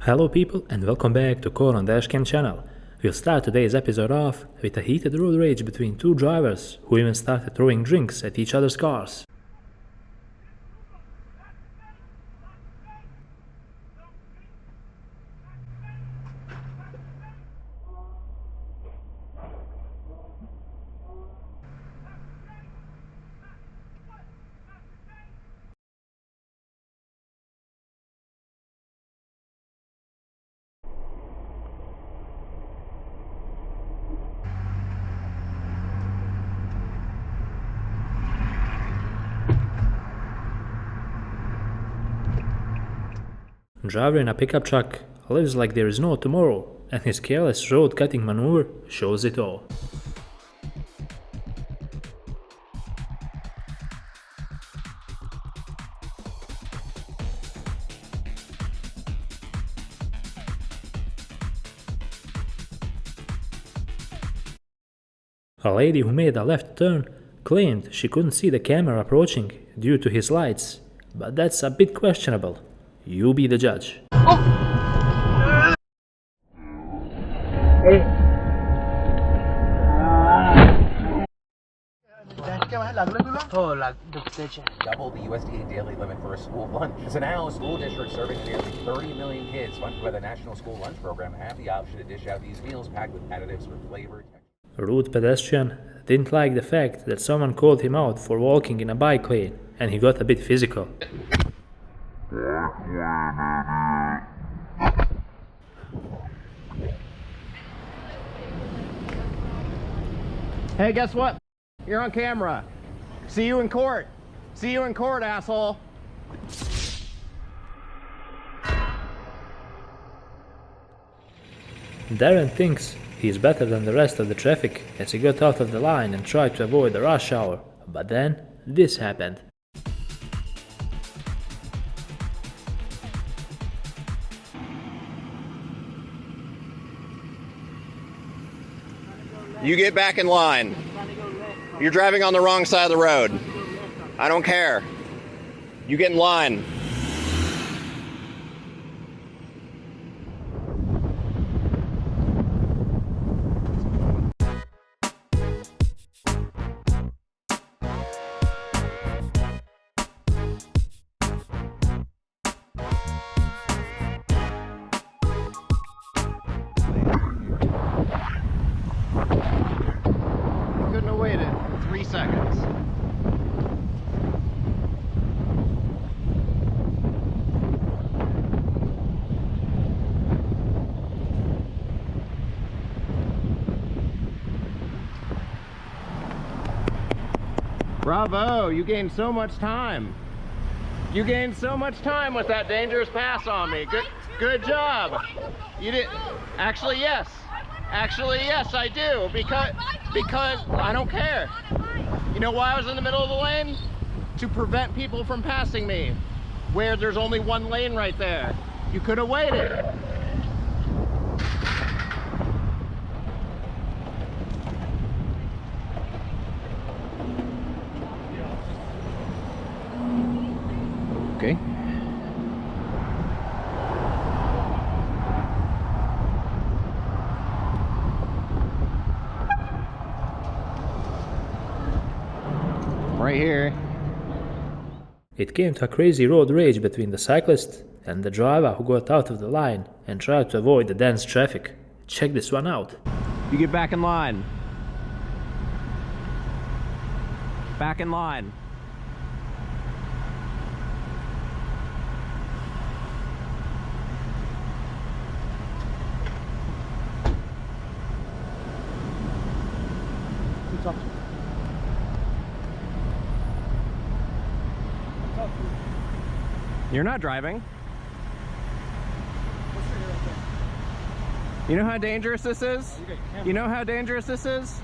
Hello people and welcome back to DashCam channel. We'll start today's episode off with a heated road rage between two drivers who even started throwing drinks at each other's cars. Driver in a pickup truck lives like there is no tomorrow, and his careless road-cutting maneuver shows it all. A lady who made a left turn claimed she couldn't see the camera approaching due to his lights, but that's a bit questionable. You be the judge. Double the USDA daily limit for a school lunch. So now, school districts serving nearly 30 million kids funded by the National School Lunch Program have the option to dish out these meals packed with additives for flavor. Rude pedestrian didn't like the fact that someone called him out for walking in a bike lane, and he got a bit physical. Hey, guess what? You're on camera. See you in court. See you in court, asshole. Darren thinks he's better than the rest of the traffic as he got out of the line and tried to avoid the rush hour, but then this happened. You get back in line. You're driving on the wrong side of the road. I don't care. You get in line. Couldn't have waited 3 seconds. Bravo, you gained so much time. You gained so much time with that dangerous pass on me. Good job. You did. Actually, yes. Actually, yes, I do. Because I don't care. You know why I was in the middle of the lane? To prevent people from passing me, where there's only one lane right there. You could have waited. Okay. Right here. It came to a crazy road rage between the cyclist and the driver who got out of the line and tried to avoid the dense traffic. Check this one out. You get back in line. Back in line. You're not driving. You know how dangerous this is? You know how dangerous this is?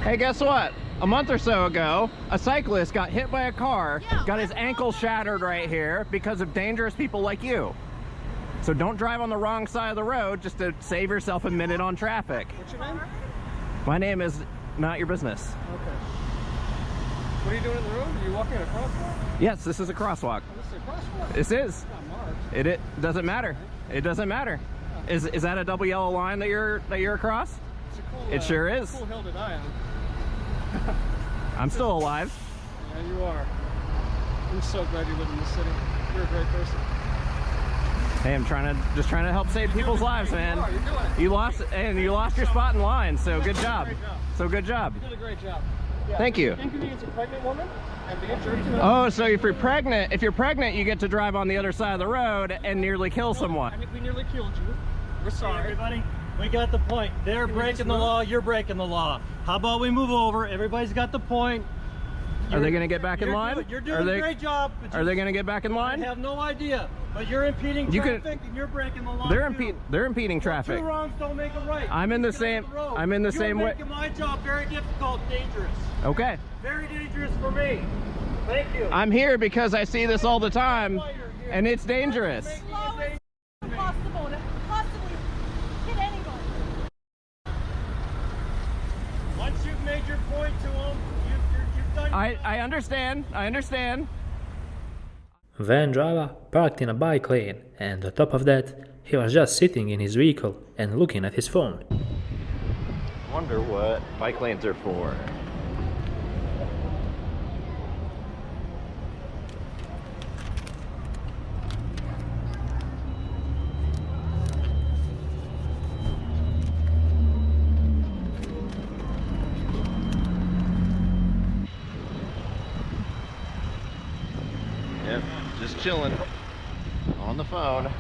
Hey, guess what? A month or so ago, a cyclist got hit by a car, got his ankle shattered right here because of dangerous people like you. So don't drive on the wrong side of the road just to save yourself a minute on traffic. What's your name? My name is not your business. Okay. What are you doing in the road? Are you walking at a crosswalk? Yes, this is a crosswalk. This This is. It doesn't matter. It doesn't matter. Is that a double yellow line that you're across? It's a cool, it sure is. Cool hill to die on. I'm still alive. Yeah, you are. I'm so glad you live in this city. You're a great person. Hey, I'm just trying to help save people's lives, man. You're doing it. You lost your spot in line, so good job. So good job. You did a great job. Yeah. Thank you. Inconvenience a pregnant woman and be injured to Oh, so if you're pregnant, you get to drive on the other side of the road and nearly kill someone. I mean, we nearly killed you. We're sorry. Everybody, we got the point. They're breaking the law, you're breaking the law. How about we move over? Everybody's got the point. Are they going to get back in line? You're doing a great job. Are they going to get back in line? I have no idea. But you're impeding traffic and you're breaking the law. They're impeding traffic. Two wrongs don't make a right. I'm in the same way. You're making my job very difficult, dangerous. Okay. Very dangerous for me. Thank you. I'm here because I see this all the time, and it's dangerous. It's impossible to possibly hit anyone. Once you've made your point to them, you've done. I understand. I understand. Van driver parked in a bike lane, and on top of that, he was just sitting in his vehicle and looking at his phone. Wonder what bike lanes are for. Yep, just chilling on the phone.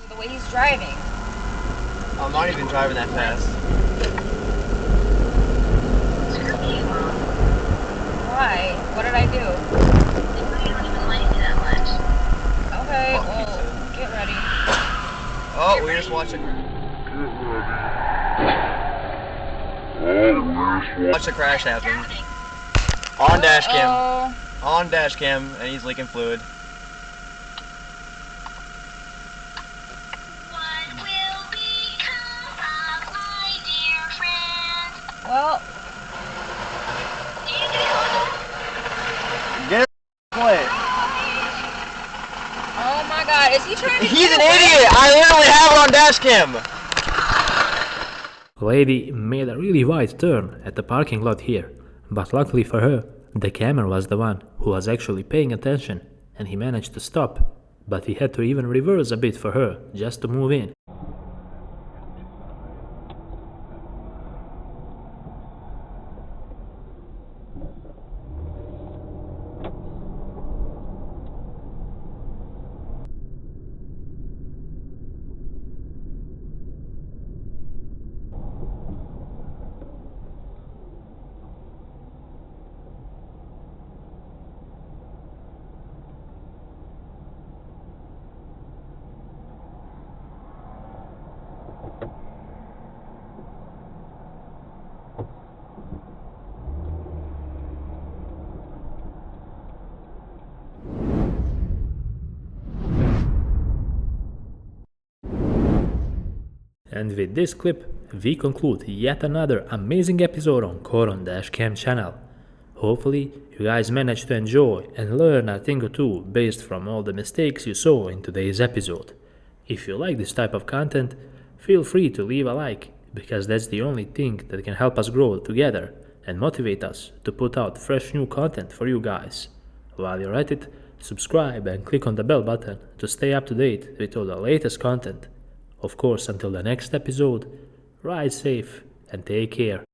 The way he's driving. I'm not even driving that fast. Why? What did I do? You don't even like me that much. Okay, well, get ready. Oh, we're just watching. Watch the crash happen. On dash cam. On dash cam, and he's leaking fluid. What will become of my dear friend? Well, Get it play. oh my god, is he trying to He's get an away? idiot! I literally have it on dash cam! Lady made a really wide turn at the parking lot here, but luckily for her, the camera was the one who was actually paying attention, and he managed to stop, but he had to even reverse a bit for her just to move in. And with this clip, we conclude yet another amazing episode on DashCam channel. Hopefully, you guys managed to enjoy and learn a thing or two based from all the mistakes you saw in today's episode. If you like this type of content, feel free to leave a like, because that's the only thing that can help us grow together and motivate us to put out fresh new content for you guys. While you're at it, subscribe and click on the bell button to stay up to date with all the latest content. Of course, until the next episode, ride safe and take care.